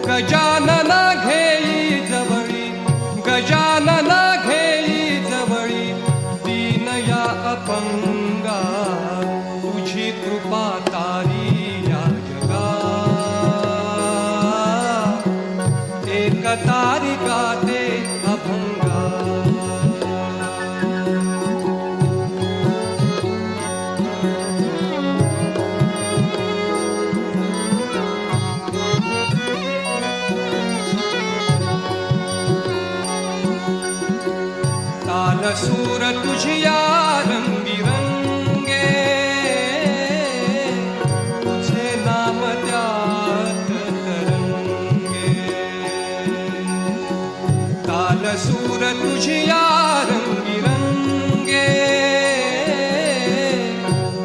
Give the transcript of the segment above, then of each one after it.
गजानना घेई जवळी, गजानना घेई जवळी, दीन या अपंगा तुझी कृपा तारी या जगा। एक तारी गाते अभंगा। सूर तुझिया रंगीरंगे, तुझे नाम त्यात तरंगे। ताल सूर तुझिया रंगीरंगे,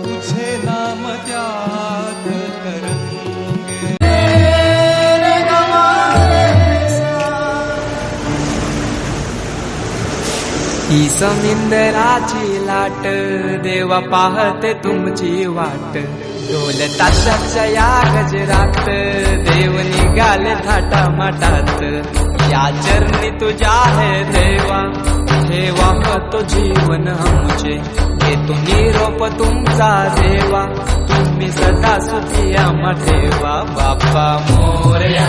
तुझे नाम त्यात तरंगे। ही समिंदराची लाट, देवा पाहते तुमची वाट। ढोल ताशाच्या या गजरात, देव निघाले थाटामाटात। या चरणी तुझ्या है देवा, ठेवा तो जीवन आमचे। घेतो निरोप तुमचा देवा, तुम्ही सदा सुखी आम्हा ठेवा। बाप्पा मोरया।